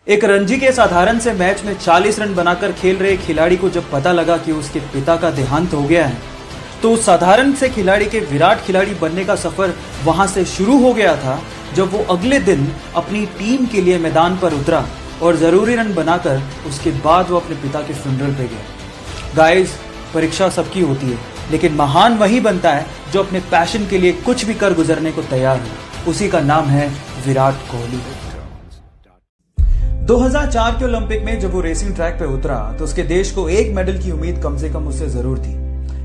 एक रणजी के साधारण से मैच में 40 रन बनाकर खेल रहे खिलाड़ी को जब पता लगा कि उसके पिता का देहांत हो गया है, तो उस साधारण से खिलाड़ी के विराट खिलाड़ी बनने का सफर वहां से शुरू हो गया था, जब वो अगले दिन अपनी टीम के लिए मैदान पर उतरा और जरूरी रन बनाकर उसके बाद वो अपने पिता के फ्यूनरल पे गया। गाइस, परीक्षा सबकी होती है, लेकिन महान वही बनता है जो अपने पैशन के लिए कुछ भी कर गुजरने को तैयार है। उसी का नाम है विराट कोहली। 2004 के ओलंपिक में जब वो रेसिंग ट्रैक पे उतरा तो उसके देश को एक मेडल की उम्मीद कम से कम उससे जरूर थी,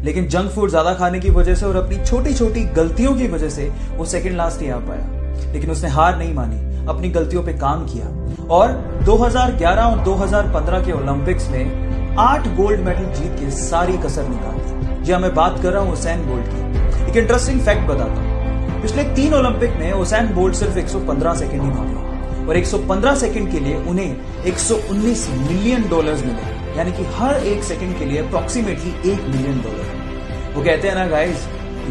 लेकिन जंक फूड ज्यादा खाने की वजह से और अपनी छोटी छोटी गलतियों की वजह से वो सेकंड लास्ट ही आ पाया। लेकिन उसने हार नहीं मानी, अपनी गलतियों पे काम किया और 2011 और 2015 के ओलंपिक्स में 8 गोल्ड मेडल जीत के सारी कसर निकाल दी। जी हाँ, मैं बात कर रहा हूँ उसैन बोल्ट की। एक इंटरेस्टिंग फैक्ट बताता हूँ, पिछले 3 ओलंपिक में उसैन बोल्ट सिर्फ 115 सेकंड ही भागे और 115 सेकंड के लिए उन्हें 119 मिलियन डॉलर्स मिले, यानी कि हर एक सेकंड के लिए अप्रोक्सीमेटली $1 मिलियन। वो कहते हैं ना गाइस,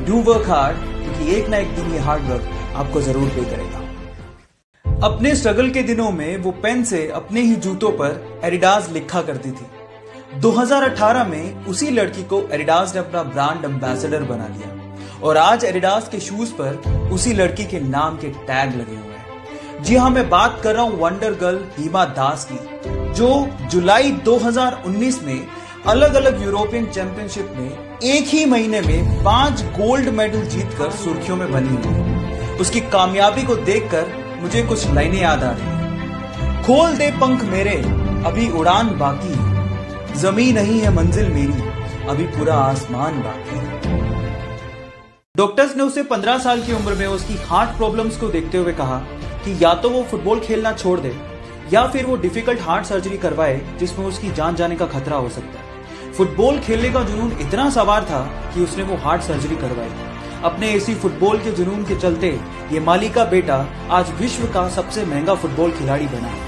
डू वर्क हार्ड, क्योंकि एक ना एक दिन ये हार्ड वर्क आपको जरूर पे करेगा। अपने स्ट्रगल के दिनों में वो पेन से अपने ही जूतों पर एडिडास लिखा करती थी। 2018 में उसी लड़की को एडिडास ने अपना ब्रांड एम्बेसडर बना लिया और आज एडिडास के शूज पर उसी लड़की के नाम के टैग लगे हुए हैं। जी हाँ, मैं बात कर रहा हूं वंडर गर्ल हिमा दास की, जो जुलाई 2019 में अलग अलग यूरोपियन चैंपियनशिप में एक ही महीने में 5 गोल्ड मेडल जीतकर सुर्खियों में बनी हुई है। उसकी कामयाबी को देखकर मुझे कुछ लाइनें याद आ रही हैं। खोल दे पंख मेरे, अभी उड़ान बाकी है, जमीन नहीं है मंजिल मेरी, अभी पूरा आसमान बाकी है। डॉक्टर्स ने उसे 15 साल की उम्र में उसकी हार्ट प्रॉब्लम्स को देखते हुए कहा कि या तो वो फुटबॉल खेलना छोड़ दे या फिर वो डिफिकल्ट हार्ट सर्जरी करवाए जिसमें उसकी जान जाने का खतरा हो सकता है। फुटबॉल खेलने का जुनून इतना सवार था कि उसने वो हार्ट सर्जरी करवाई। अपने इसी फुटबॉल के जुनून के चलते ये माली का बेटा आज विश्व का सबसे महंगा फुटबॉल खिलाड़ी बना है।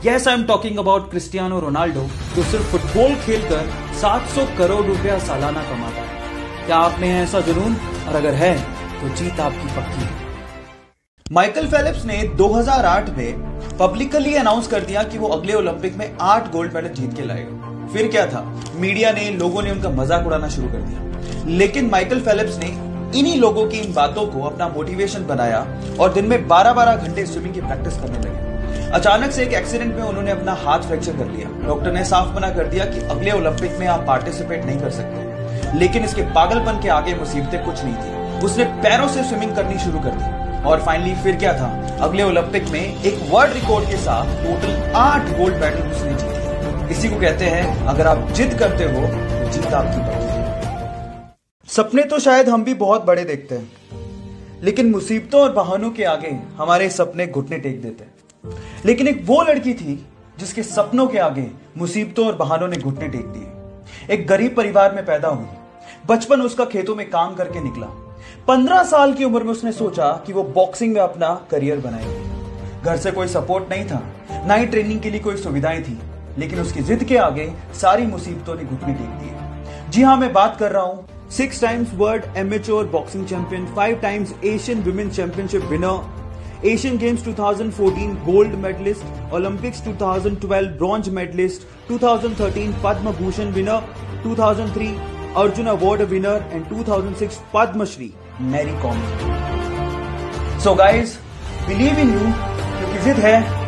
Yes, I am talking about Cristiano Ronaldo, जो सिर्फ फुटबॉल खेलकर 700 करोड़ रुपया सालाना कमाता है। क्या आप में है ऐसा जुनून? और अगर है तो जीत आपकी पक्की है। माइकल फेलिप्स ने 2008 में पब्लिकली अनाउंस कर दिया कि वो अगले ओलंपिक में 8 गोल्ड मेडल जीत के लाएगा। फिर क्या था, मीडिया ने, लोगों ने उनका मजाक उड़ाना शुरू कर दिया। लेकिन माइकल फेलिप्स ने इन्हीं लोगों की इन बातों को अपना मोटिवेशन बनाया और दिन में 12-12 घंटे स्विमिंग की प्रैक्टिस करने लगे। अचानक से एक एक्सीडेंट में उन्होंने अपना हाथ फ्रैक्चर कर लिया। डॉक्टर ने साफ मना कर दिया कि अगले ओलंपिक में आप पार्टिसिपेट नहीं कर सकते। लेकिन इसके पागलपन के आगे मुसीबतें कुछ नहीं थी। उसने पैरों से स्विमिंग करनी शुरू कर दी और फाइनली फिर क्या था, अगले ओलंपिक में एक वर्ल्ड रिकॉर्ड के साथ टोटल 8 गोल्ड मेडल उसने जीते। इसी को कहते हैं, अगर आप जिद करते हो तो जीत आपकी पक्की है। सपने तो शायद हम भी बहुत बड़े देखते हैं, लेकिन मुसीबतों और बहानों के आगे हमारे सपने घुटने टेक देते हैं। लेकिन एक वो लड़की थी जिसके सपनों के आगे मुसीबतों और बहानों ने घुटने टेक दिए। एक गरीब परिवार में पैदा हुई, बचपन उसका खेतों में काम करके निकला। 15 साल की उम्र में उसने सोचा कि वो बॉक्सिंग में अपना करियर बनाएगी। घर से कोई सपोर्ट नहीं था, ना ही ट्रेनिंग के लिए कोई सुविधाएं थी, लेकिन उसकी जिद के आगे सारी मुसीबतों ने घुटने टेक दिए। जी हाँ, मैं बात कर रहा हूं 6 times world amateur boxing champion, 5 times Asian women's championship winner, Asian games 2014 gold medallist, Olympics 2012 bronze medallist, 2013 Padma Bhushan winner, 2003 Arjuna award winner and 2006 Padmashri Mary Kom. So guys, believe in you, क्योंकि जिद है